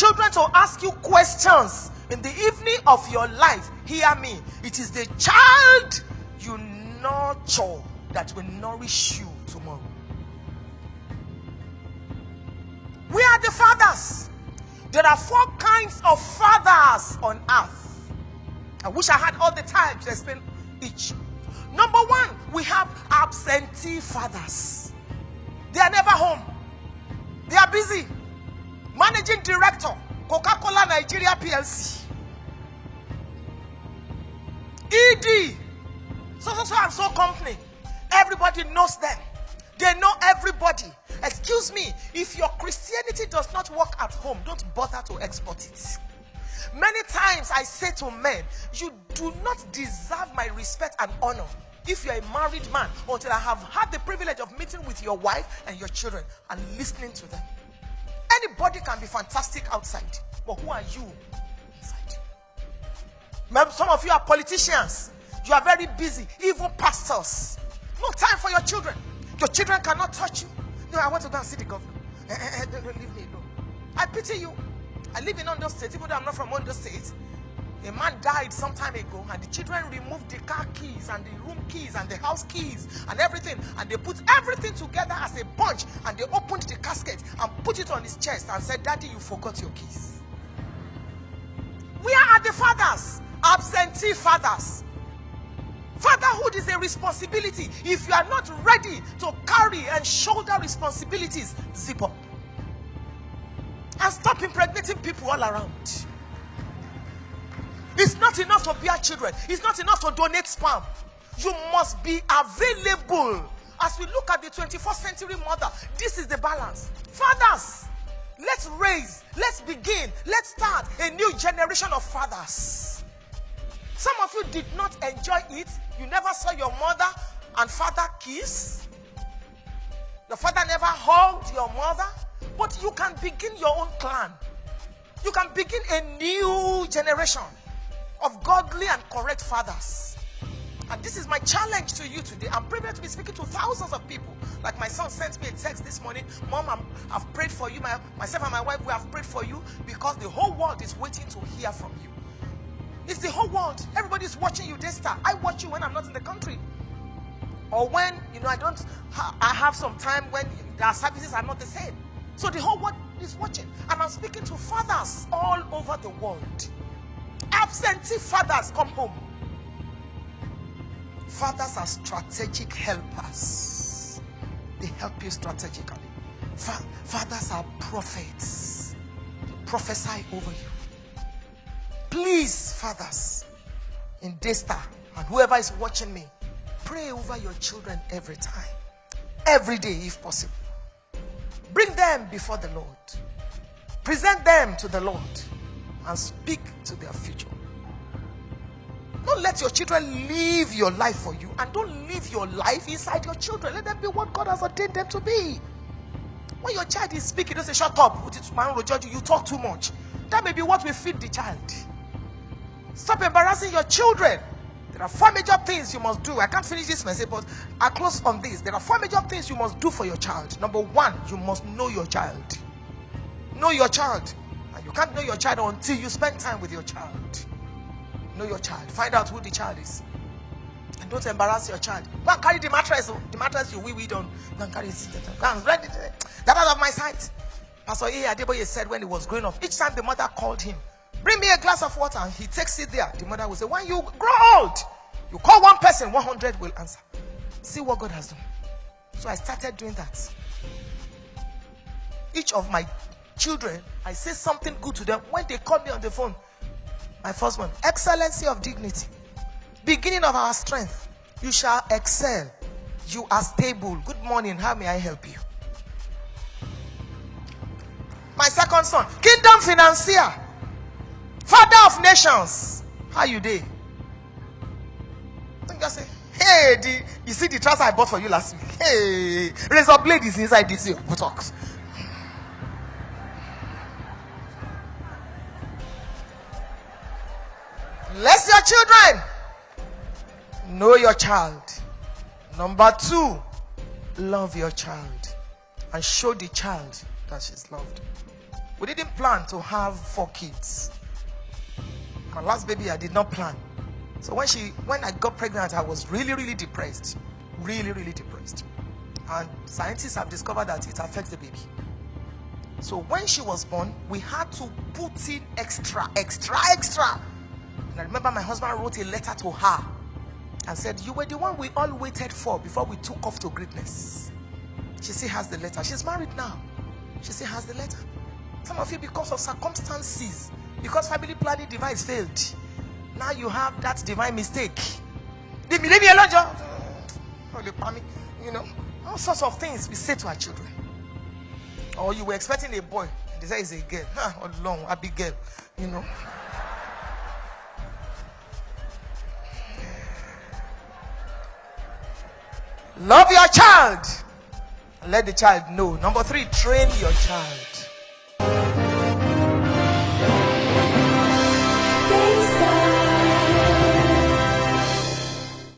children to ask you questions in the evening of your life, hear me. It is the child you nurture that will nourish you tomorrow. We are the fathers. There are 4 kinds of fathers on earth. I wish I had all the time to explain each. Number 1, we have absentee fathers. They are never home. They are busy. Managing director, Coca-Cola Nigeria PLC. ED, so and so company. Everybody knows them. They know everybody. Excuse me, if your Christianity does not work at home, don't bother to export it. Many times I say to men, you do not deserve my respect and honor if you are a married man until I have had the privilege of meeting with your wife and your children and listening to them. Anybody can be fantastic outside, but who are you inside? Maybe some of you are politicians. You are very busy, even pastors. No time for your children. Your children cannot touch you. No, I want to go and see the governor. Don't leave me alone. I pity you. I live in Ondo State, even though I'm not from Ondo State. A man died some time ago, and the children removed the car keys and the room keys and the house keys and everything, and they put everything together as a bunch, and they opened the casket and put it on his chest and said, Daddy, you forgot your keys. We are the fathers, absentee fathers. Fatherhood is a responsibility. If you are not ready to carry and shoulder responsibilities, zip up. And stop impregnating people all around. It's not enough to bear children. It's not enough to donate sperm. You must be available. As we look at the 21st century mother, this is the balance. Fathers, let's raise, let's begin, let's start a new generation of fathers. Some of you did not enjoy it. You never saw your mother and father kiss. Your father never hugged your mother. But you can begin your own clan. You can begin a new generation of godly and correct fathers. And this is my challenge to you today. I'm privileged to be speaking to thousands of people. Like my son sent me a text this morning. Mom, I've prayed for you. Myself and my wife, we have prayed for you because the whole world is waiting to hear from you. It's the whole world. Everybody's watching you, Daystar. I watch you when I'm not in the country. Or when, I have some time when our services are not the same. So the whole world is watching. And I'm speaking to fathers all over the world. Absentee fathers, come home. Fathers are strategic helpers. They help you strategically. Fathers are prophets. They prophesy over you. Please, fathers, in Daystar and whoever is watching me, pray over your children every time. Every day, if possible. Bring them before the Lord. Present them to the Lord and speak to their future. Don't let your children live your life for you, and don't live your life inside your children. Let them be what God has ordained them to be. When your child is speaking, don't say, shut up. You talk too much. That may be what will feed the child. Stop embarrassing your children. There are 4 major things you must do. I can't finish this message, but I'll close on this. There are 4 major things you must do for your child. Number 1, you must know your child. Know your child. And you can't know your child until you spend time with your child. Know your child. Find out who the child is. And don't embarrass your child. Go and carry the mattress. The mattress we don't. Go and carry it. Go and read it. That out of my sight. Pastor A. Adeboye said when he was growing up, each time the mother called him, bring me a glass of water, and he takes it there. The mother will say, when you grow old, you call one person, 100 will answer. See what God has done. So I started doing that. Each of my children, I say something good to them. When they call me on the phone, my first one, excellency of dignity, beginning of our strength, you shall excel. You are stable. Good morning, how may I help you? My second son, kingdom financier, father of nations. How you dey? Don't just say, hey, you see the trouser I bought for you last week? Hey, razor blade is inside this botox. Bless your children. Know your child. Number 2, love your child. And show the child that she's loved. We didn't plan to have 4 kids. My last baby, I did not plan. So when I got pregnant, I was really, really depressed. Really, really depressed. And scientists have discovered that it affects the baby. So when she was born, we had to put in extra. And I remember my husband wrote a letter to her and said, "You were the one we all waited for before we took off to greatness." She still has the letter. She's married now. She still has the letter. Some of you, because of circumstances, because family planning device failed, now you have that divine mistake. Leave me alone, John. You know, all sorts of things we say to our children. Or you were expecting a boy, and they say it's a girl. Long, a big girl. You know. Love your child. Let the child know. Number 3, train your child.